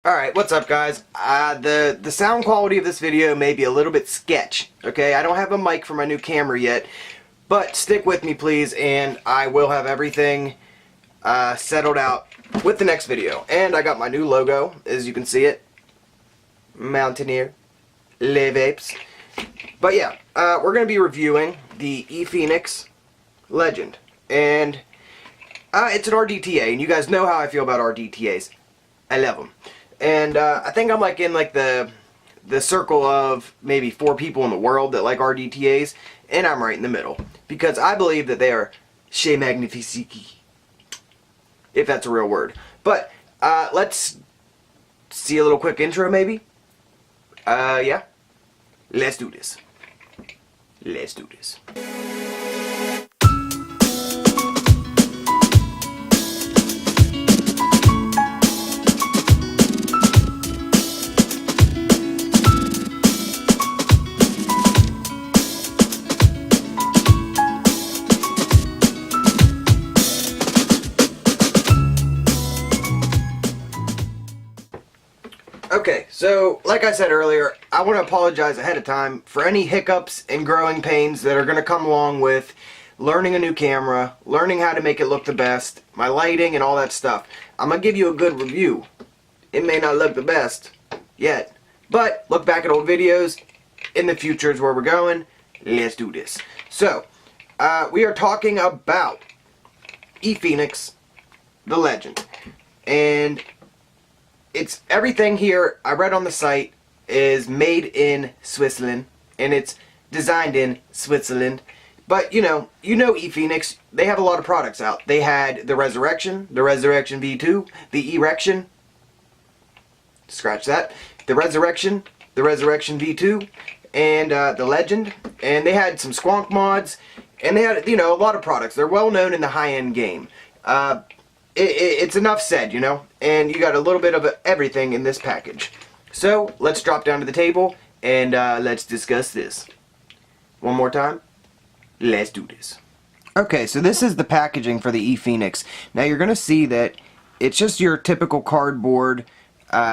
Alright, what's up guys? The sound quality of this video may be a little bit sketch, okay? I don't have a mic for my new camera yet, but stick with me please and I will have everything settled out with the next video. And I got my new logo, as you can see it. Mountaineer. Les Vapes. But yeah, we're going to be reviewing the ePhoenix Legend. And it's an RDTA, and you guys know how I feel about RDTAs. I love them. And I think I'm like in like the circle of maybe 4 people in the world that like RDTAs, and I'm right in the middle because I believe that they are chez magnifique, if that's a real word. But let's see a little quick intro maybe. Yeah, let's do this. Let's do this. Okay, so like I said earlier, I want to apologize ahead of time for any hiccups and growing pains that are going to come along with learning a new camera, learning how to make it look the best, my lighting and all that stuff. I'm going to give you a good review. It may not look the best yet, but look back at old videos. In the future is where we're going. Let's do this. So, we are talking about ePhoenix, the Legend. And it's everything here I read on the site is made in Switzerland and it's designed in Switzerland. But you know ePhoenix, they have a lot of products out. They had the Reserection V2, the Erection, scratch that, the Reserection V2, and the Legend, and they had some Squonk mods, and they had a lot of products. They're well known in the high-end game. It's enough said, and you got a little bit of everything in this package. So let's drop down to the table and let's discuss this. One more time. Let's do this. Okay, so this is the packaging for the ePhoenix. Now you're going to see that it's just your typical cardboard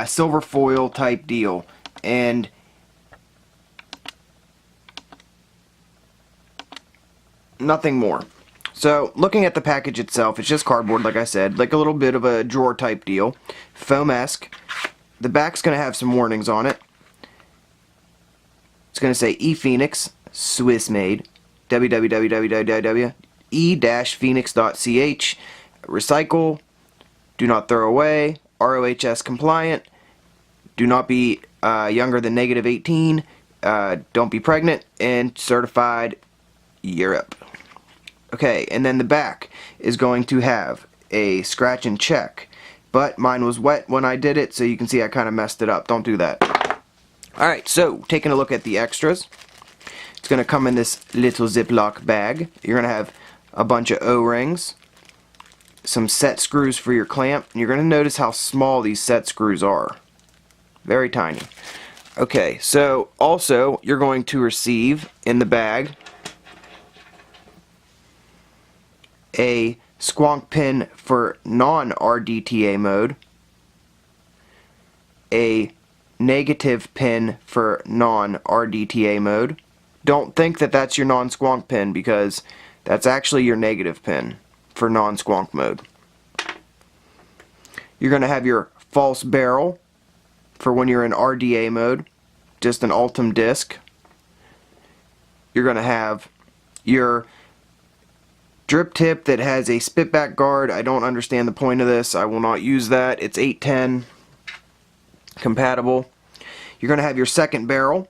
silver foil type deal, and nothing more. So, looking at the package itself, it's just cardboard, like I said, like a little bit of a drawer type deal. Foam-esque. The back's going to have some warnings on it. It's going to say ePhoenix, Swiss made, www.e-phoenix.ch, recycle, do not throw away, RoHS compliant, do not be younger than -18, don't be pregnant, and certified Europe. Okay, and then the back is going to have a scratch and check, but mine was wet when I did it, so you can see I kind of messed it up. Don't do that. Alright, so taking a look at the extras, it's going to come in this little Ziploc bag. You're going to have a bunch of O-rings, some set screws for your clamp, and you're going to notice how small these set screws are. Very tiny. Okay, so also you're going to receive in the bag a Squonk pin for non-RDTA mode, a negative pin for non-RDTA mode. Don't think that that's your non-Squonk pin because that's actually your negative pin for non-Squonk mode. You're going to have your false barrel for when you're in RDA mode, just an Ultim disc. You're going to have your drip tip that has a spitback guard. I don't understand the point of this. I will not use that. It's 810 compatible. You're going to have your second barrel.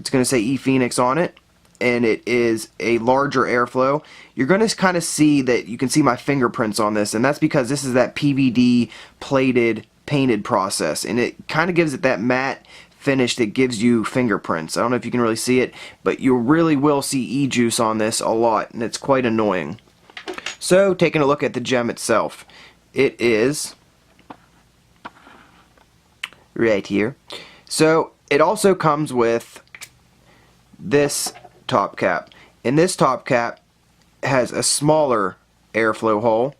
It's going to say ePhoenix on it, and it is a larger airflow. You're going to kind of see that you can see my fingerprints on this, and that's because this is that PVD plated painted process, and it kind of gives it that matte finish that gives you fingerprints. I don't know if you can really see it, but you really will see e-juice on this a lot, and it's quite annoying. So, taking a look at the gem itself, it is right here. So, it also comes with this top cap, and this top cap has a smaller airflow hole.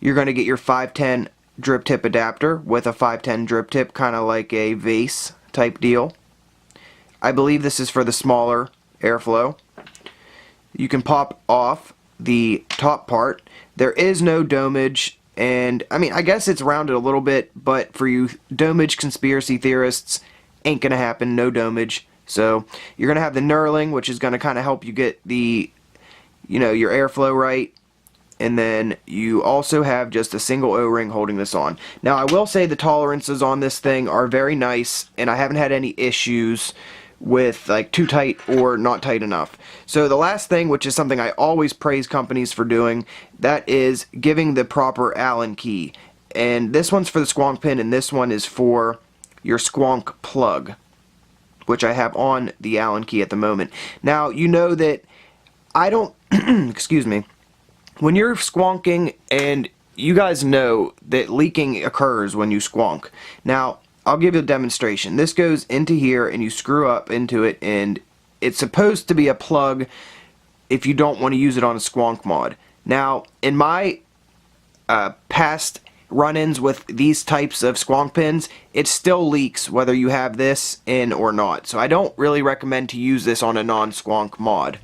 You're going to get your 510 drip tip adapter with a 510 drip tip, kind of like a vase type deal. I believe this is for the smaller airflow. You can pop off the top part. There is no domage, and I mean, I guess it's rounded a little bit, but for you domage conspiracy theorists, ain't gonna happen, no domage. So you're gonna have the knurling, which is gonna kind of help you get the, your airflow right. And then you also have just a single O-ring holding this on. Now I will say the tolerances on this thing are very nice, and I haven't had any issues with like too tight or not tight enough. So the last thing, which is something I always praise companies for doing, that is giving the proper Allen key. And this one's for the squonk pin, and this one is for your squonk plug, which I have on the Allen key at the moment. Now you know that I don't excuse me, when you're squonking, and you guys know that leaking occurs when you squonk. Now I'll give you a demonstration. This goes into here and you screw up into it, and it's supposed to be a plug if you don't want to use it on a squonk mod. Now in my past run-ins with these types of squonk pins, it still leaks whether you have this in or not. So I don't really recommend to use this on a non-squonk mod.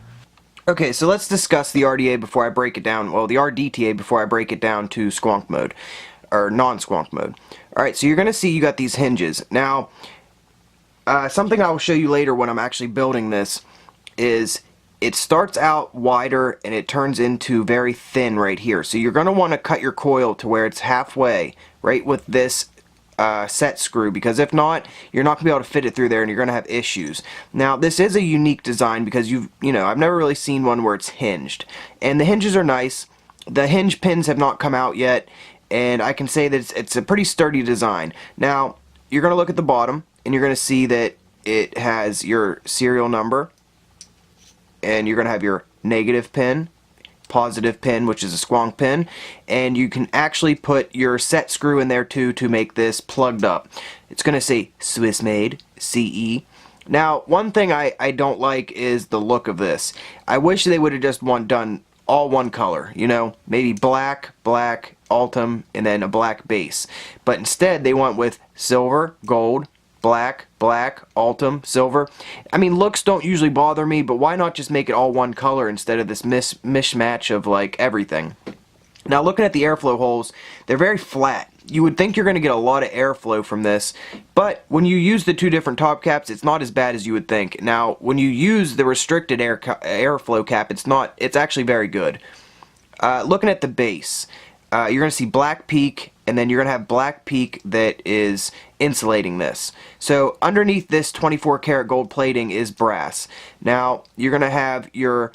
Okay, so let's discuss the RDA before I break it down. Well, the RDTA before I break it down to squonk mode, or non-squonk mode. Alright, so you're going to see you got these hinges. Now, something I will show you later when I'm actually building this is it starts out wider and it turns into very thin right here. So you're going to want to cut your coil to where it's halfway, right with this set screw, because if not, you're not going to be able to fit it through there and you're going to have issues. Now this is a unique design because I've never really seen one where it's hinged, and the hinges are nice. The hinge pins have not come out yet, and I can say that it's a pretty sturdy design. Now you're going to look at the bottom and you're going to see that it has your serial number, and you're going to have your negative pin, positive pin, which is a squonk pin, and you can actually put your set screw in there too to make this plugged up. It's going to say Swiss made, CE. Now one thing I don't like is the look of this. I wish they would have just done all one color, maybe black, Altum, and then a black base. But instead they went with silver, gold, black, Altum, silver. I mean, looks don't usually bother me, but why not just make it all one color instead of this mishmash of like everything? Now looking at the airflow holes, they're very flat. You would think you're going to get a lot of airflow from this, but when you use the two different top caps, it's not as bad as you would think. Now when you use the restricted airflow cap, it's actually very good. Looking at the base, you're going to see black peak, and then you're going to have black peak that is insulating this. So underneath this 24 karat gold plating is brass. Now you're going to have your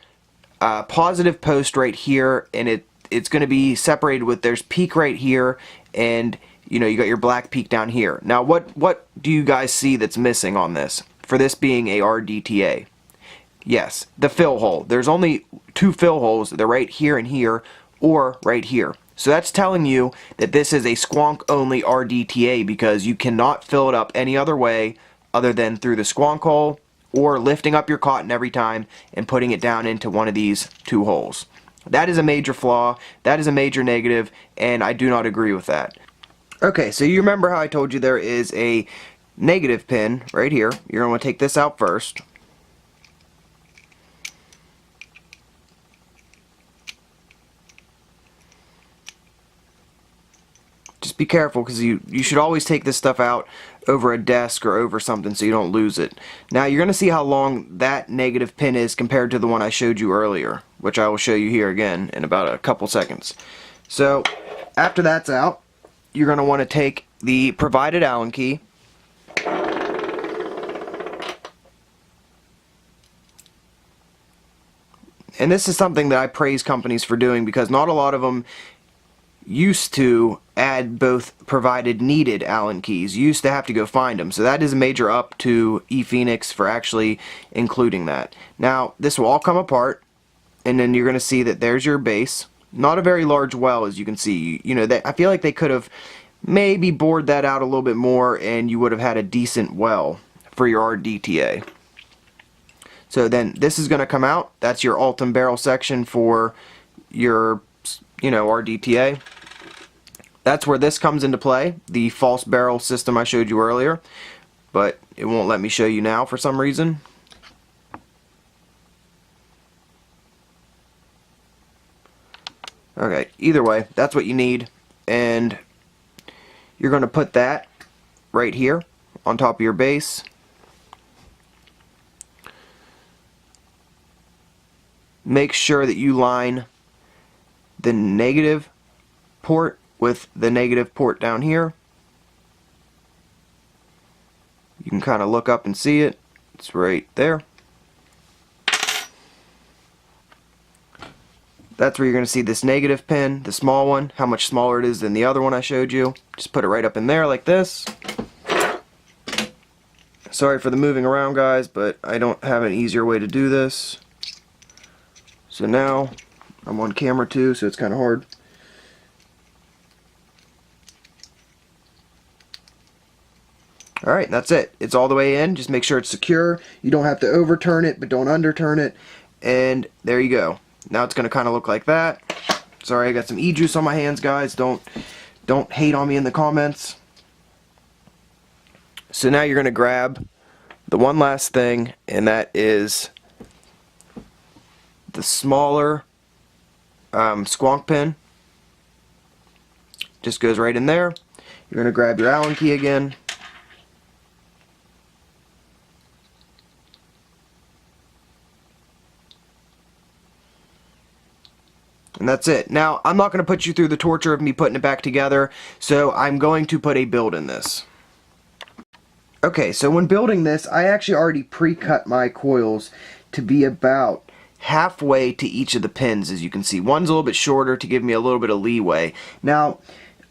positive post right here, and it's going to be separated with, there's peak right here, and you got your black peak down here. Now what do you guys see that's missing on this, for this being a RDTA? Yes, the fill hole. There's only two fill holes. They're right here and here, or right here. So that's telling you that this is a squonk only RDTA, because you cannot fill it up any other way other than through the squonk hole or lifting up your cotton every time and putting it down into one of these two holes. That is a major flaw, that is a major negative, and I do not agree with that. Okay, so you remember how I told you there is a negative pin right here. You're going to want to take this out first. Just be careful, because you should always take this stuff out over a desk or over something so you don't lose it. Now you're going to see how long that negative pin is compared to the one I showed you earlier, which I will show you here again in about a couple seconds. So after that's out, you're going to want to take the provided Allen key, and this is something that I praise companies for doing, because not a lot of them used to add both provided needed Allen keys. You used to have to go find them. So that is a major up to ePhoenix for actually including that. Now this will all come apart, and then you're going to see that there's your base. Not a very large well, as you can see. I feel like they could have maybe bored that out a little bit more, and you would have had a decent well for your RDTA. So then this is going to come out. That's your Altum barrel section for your RDTA. That's where this comes into play, the false barrel system I showed you earlier, but it won't let me show you now for some reason. Okay, either way, that's what you need, and you're going to put that right here on top of your base. Make sure that you line the negative port with the negative port down here. You can kind of look up and see it. It's right there. That's where you're going to see this negative pin, the small one, how much smaller it is than the other one I showed you. Just put it right up in there like this. Sorry for the moving around, guys, but I don't have an easier way to do this. So now I'm on camera too, so it's kind of hard. Alright, that's it. It's all the way in. Just make sure it's secure. You don't have to overturn it, but don't underturn it. And there you go. Now it's going to kind of look like that. Sorry, I got some e-juice on my hands, guys. Don't hate on me in the comments. So now you're going to grab the one last thing, and that is the smaller squonk pin. Just goes right in there. You're going to grab your Allen key again. And that's it. Now, I'm not going to put you through the torture of me putting it back together, so I'm going to put a build in this. Okay, so when building this, I actually already pre-cut my coils to be about halfway to each of the pins, as you can see. One's a little bit shorter to give me a little bit of leeway. Now,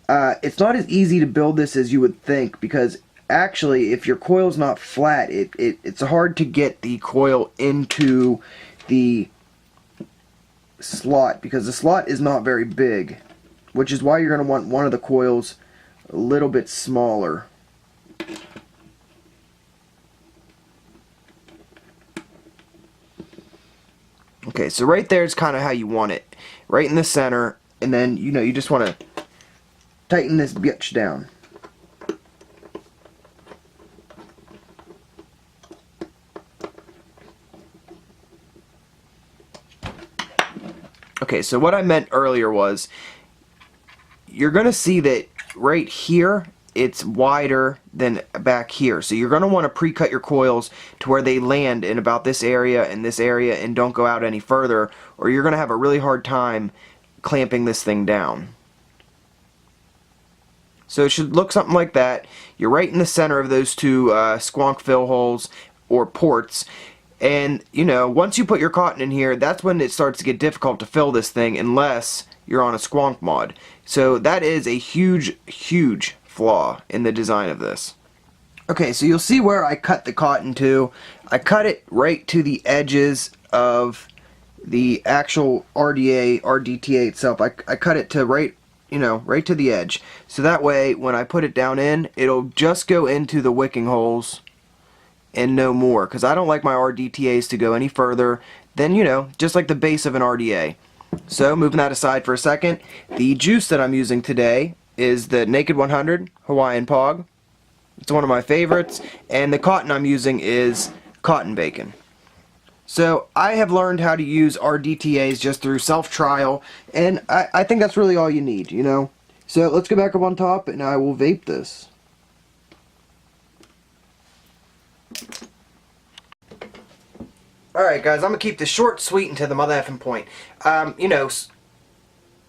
it's not as easy to build this as you would think, because actually, if your coil's not flat, it's hard to get the coil into the slot, because the slot is not very big, which is why you're going to want one of the coils a little bit smaller. Okay, so right there is kind of how you want it, right in the center, and then you just want to tighten this bitch down. Okay, so what I meant earlier was, you're going to see that right here, it's wider than back here. So you're going to want to pre-cut your coils to where they land in about this area and this area, and don't go out any further, or you're going to have a really hard time clamping this thing down. So it should look something like that. You're right in the center of those two squonk fill holes or ports. And, once you put your cotton in here, that's when it starts to get difficult to fill this thing unless you're on a squonk mod. So that is a huge, huge flaw in the design of this. Okay, so you'll see where I cut the cotton to. I cut it right to the edges of the actual RDTA itself. I cut it to right to the edge. So that way, when I put it down in, it'll just go into the wicking holes and no more, because I don't like my RDTAs to go any further than, just like the base of an RDA. So, moving that aside for a second, the juice that I'm using today is the Naked 100 Hawaiian Pog. It's one of my favorites, and the cotton I'm using is cotton bacon. So, I have learned how to use RDTAs just through self-trial, and I think that's really all you need, So, let's go back up on top, and I will vape this. Alright guys, I'm going to keep this short, sweet, and to the mother effing point.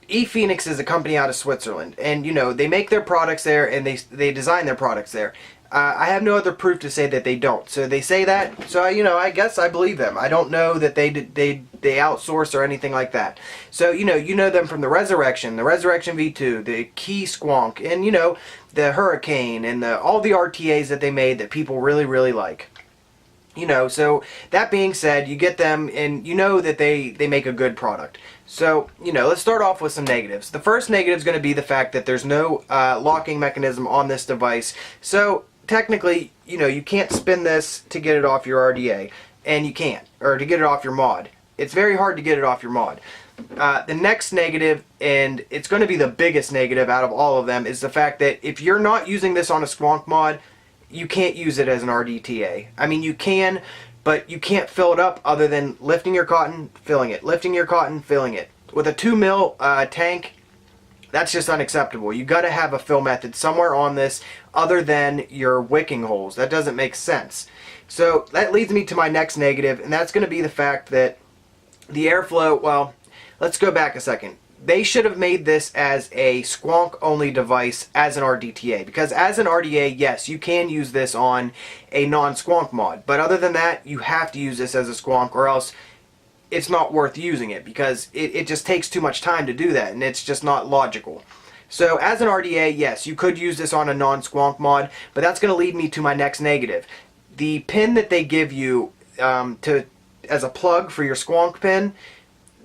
ePhoenix is a company out of Switzerland, and they make their products there, and they design their products there. I have no other proof to say that they don't. So they say that, so I guess I believe them. I don't know that they outsource or anything like that. So you know them from the Reserection V2, the Key Squonk, and the Hurricane, and all the RTAs that they made that people really, really like. So that being said, you get them and that they make a good product. So, let's start off with some negatives. The first negative is going to be the fact that there's no locking mechanism on this device. So, technically, you can't spin this to get it off your RDA. And you can't. Or to get it off your mod. It's very hard to get it off your mod. The next negative, and it's going to be the biggest negative out of all of them, is the fact that if you're not using this on a Squonk mod, you can't use it as an RDTA. I mean, you can, but you can't fill it up other than lifting your cotton, filling it, lifting your cotton, filling it. With a 2 mil tank, that's just unacceptable. You got to have a fill method somewhere on this other than your wicking holes. That doesn't make sense. So that leads me to my next negative, and that's going to be the fact that the airflow, well, let's go back a second. They should have made this as a Squonk only device as an RDTA, because as an RDA, yes, you can use this on a non-Squonk mod, but other than that, you have to use this as a Squonk, or else it's not worth using it, because it just takes too much time to do that, and it's just not logical. So as an RDA, yes, you could use this on a non-Squonk mod, but that's going to lead me to my next negative. The pin that they give you as a plug for your Squonk pin,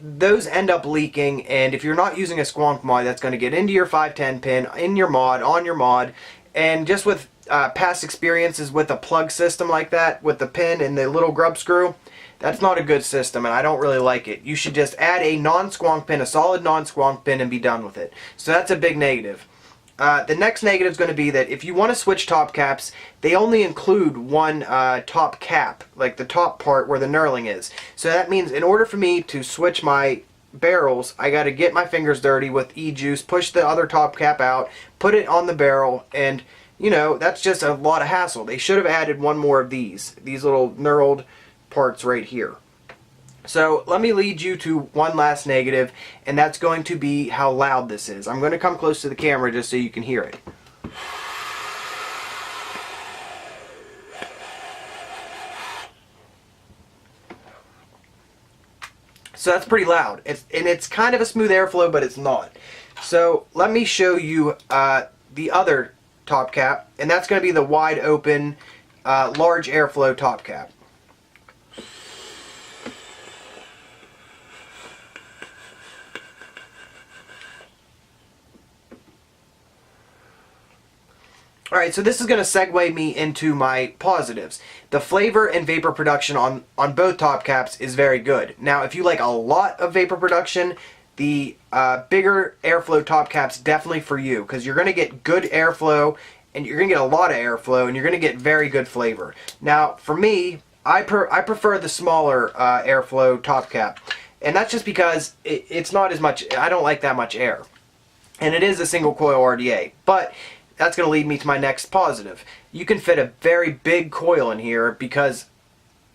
those end up leaking, and if you're not using a Squonk mod, that's going to get into your 510 pin, in your mod, on your mod, and just with past experiences with a plug system like that, with the pin and the little grub screw, that's not a good system, and I don't really like it. You should just add a non-Squonk pin, a solid non-Squonk pin, and be done with it. So that's a big negative. The next negative is going to be that if you want to switch top caps, they only include one top cap, like the top part where the knurling is. So that means in order for me to switch my barrels, I got to get my fingers dirty with e-juice, push the other top cap out, put it on the barrel, and you know, that's just a lot of hassle. They should have added one more of these little knurled parts right here. So let me lead you to one last negative, and that's going to be how loud this is. I'm going to come close to the camera just so you can hear it. So that's pretty loud. It's kind of a smooth airflow, but it's not. So let me show you the other top cap, and that's going to be the wide open, large airflow top cap. Alright, so this is going to segue me into my positives. The flavor and vapor production on both top caps is very good. Now, if you like a lot of vapor production, the bigger airflow top cap's definitely for you, because you're going to get good airflow, and you're going to get a lot of airflow, and you're going to get very good flavor. Now, for me, I prefer the smaller airflow top cap, and that's just because it's not as much, I don't like that much air. And it is a single coil RDA, but that's going to lead me to my next positive. You can fit a very big coil in here because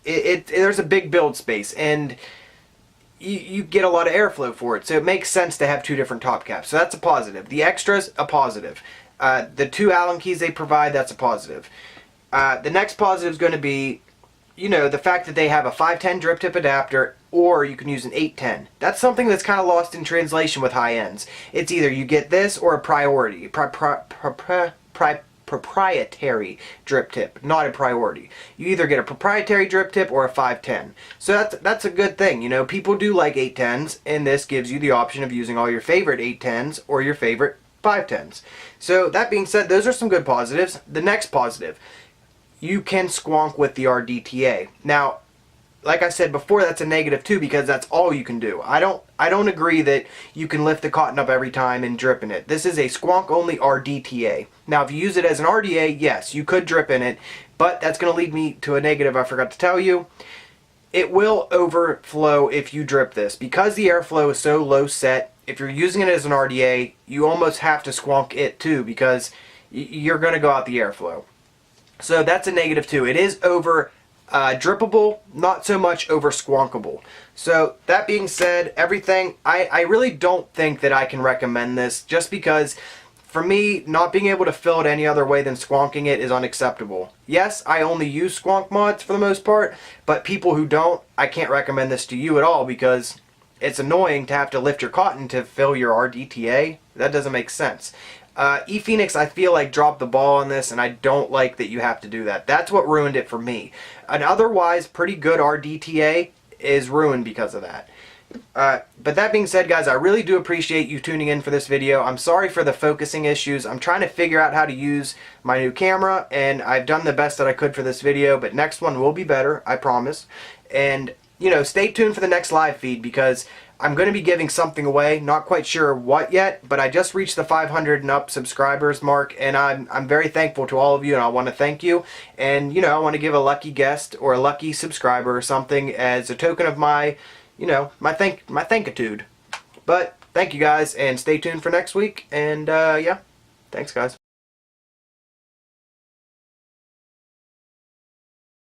there's a big build space, and you get a lot of airflow for it. So it makes sense to have two different top caps. So that's a positive. The extras, a positive. The 2 Allen keys they provide, that's a positive. The next positive is going to be, you know, the fact that they have a 510 drip tip adapter, or you can use an 810. That's something that's kind of lost in translation with high ends. It's either you get this or a priority, proprietary drip tip, not a priority. You either get a proprietary drip tip or a 510. So that's a good thing. You know, people do like 810s, and this gives you the option of using all your favorite 810s or your favorite 510s. So that being said, those are some good positives. The next positive, you can squonk with the RDTA. Now, like I said before, that's a negative too, because that's all you can do. I don't agree that you can lift the cotton up every time and drip in it. This is a squonk only RDTA. Now, if you use it as an RDA, yes, you could drip in it, but that's going to lead me to a negative I forgot to tell you. It will overflow if you drip this. Because the airflow is so low set, if you're using it as an RDA, you almost have to squonk it too, because you're going to go out the airflow. So that's a negative too. It is over drippable, not so much over squonkable. So that being said, everything, I really don't think that I can recommend this, just because for me, not being able to fill it any other way than squonking it is unacceptable. Yes, I only use squonk mods for the most part, but people who don't, I can't recommend this to you at all, because it's annoying to have to lift your cotton to fill your RDTA. That doesn't make sense. ePhoenix, I feel like, dropped the ball on this, and I don't like that you have to do that. That's what ruined it for me. An otherwise pretty good RDTA is ruined because of that. But that being said, guys, I really do appreciate you tuning in for this video. I'm sorry for the focusing issues. I'm trying to figure out how to use my new camera, and I've done the best that I could for this video, but next one will be better, I promise. And, you know, stay tuned for the next live feed, because I'm going to be giving something away. Not quite sure what yet, but I just reached the 500 and up subscribers mark, and I'm very thankful to all of you, and I want to thank you. And, you know, I want to give a lucky guest or a lucky subscriber or something as a token of my, you know, my thankitude. But thank you guys, and stay tuned for next week. And yeah, thanks guys.